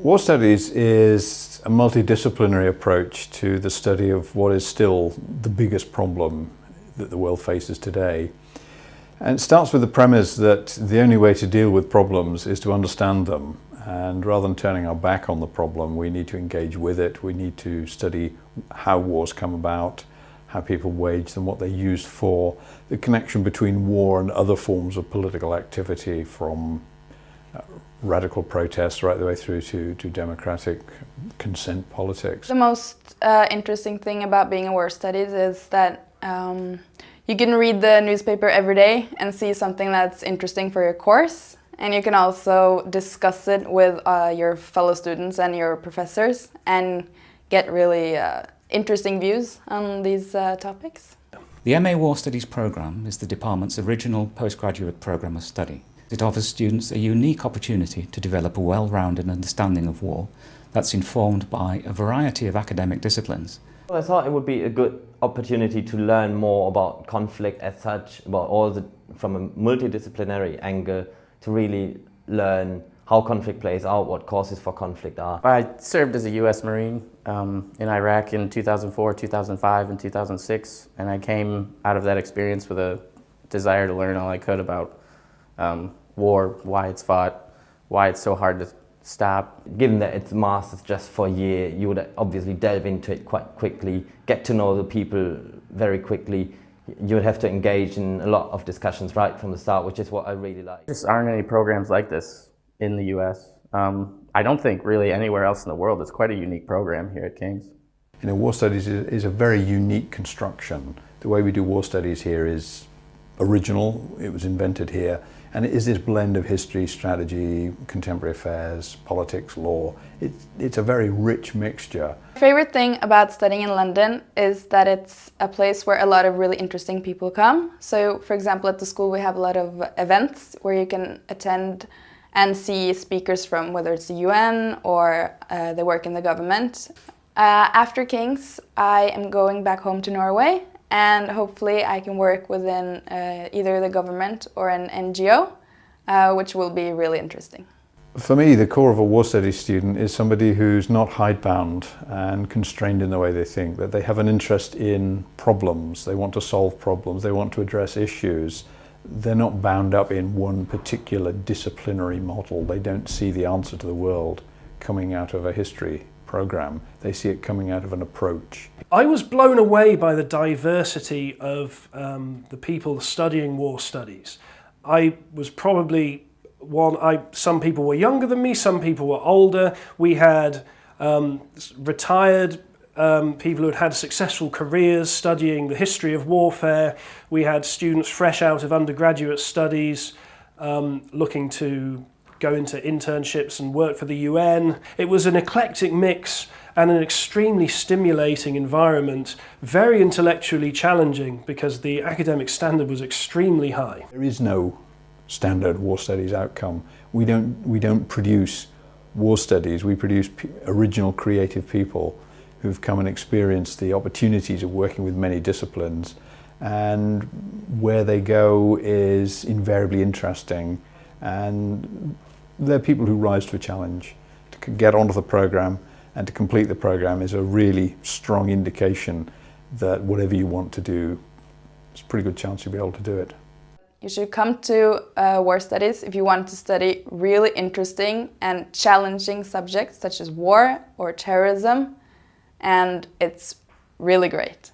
War studies is a multidisciplinary approach to the study of what is still the biggest problem that the world faces today. And it starts with the premise that the only way to deal with problems is to understand them. And rather than turning our back on the problem, we need to engage with it. We need to study how wars come about, how people wage them, what they're used for, the connection between war and other forms of political activity, from radical protests right the way through to democratic consent politics. The most interesting thing about being in war studies is that you can read the newspaper every day and see something that's interesting for your course, and you can also discuss it with your fellow students and your professors and get really interesting views on these topics. The MA War Studies programme is the department's original postgraduate programme of study. It offers students a unique opportunity to develop a well-rounded understanding of war that's informed by a variety of academic disciplines. I thought it would be a good opportunity to learn more about conflict as such, from a multidisciplinary angle, to really learn how conflict plays out, what causes for conflict are. I served as a U.S. Marine in Iraq in 2004, 2005, and 2006, and I came out of that experience with a desire to learn all I could about war, why it's fought, why it's so hard to stop. Given that it's masters just for a year, you would obviously delve into it quite quickly, get to know the people very quickly. You would have to engage in a lot of discussions right from the start, which is what I really like. There aren't any programs like this in the U.S. I don't think really anywhere else in the world. It's quite a unique program here at King's. You know, war studies is a very unique construction. The way we do war studies here is original. It was invented here, and it is this blend of history, strategy, contemporary affairs, politics, law. It's a very rich mixture. My favorite thing about studying in London is that it's a place where a lot of really interesting people come. So, for example, at the school we have a lot of events where you can attend and see speakers from whether it's the UN or they work in the government. After King's, I am going back home to Norway, and hopefully I can work within either the government or an NGO, which will be really interesting. For me, the core of a war studies student is somebody who's not hidebound and constrained in the way they think, that they have an interest in problems, they want to solve problems, they want to address issues. They're not bound up in one particular disciplinary model. They don't see the answer to the world coming out of a history program. They see it coming out of an approach. I was blown away by the diversity of the people studying war studies. I was probably some people were younger than me, some people were older. We had retired people who had had successful careers studying the history of warfare. We had students fresh out of undergraduate studies looking to go into internships and work for the UN. It was an eclectic mix and an extremely stimulating environment, very intellectually challenging because the academic standard was extremely high. There is no standard war studies outcome. We don't produce war studies, we produce original creative people who've come and experienced the opportunities of working with many disciplines, and where they go is invariably interesting, and they're people who rise to a challenge. To get onto the program and to complete the program is a really strong indication that whatever you want to do, there's a pretty good chance you'll be able to do it. You should come to war studies if you want to study really interesting and challenging subjects such as war or terrorism, and it's really great.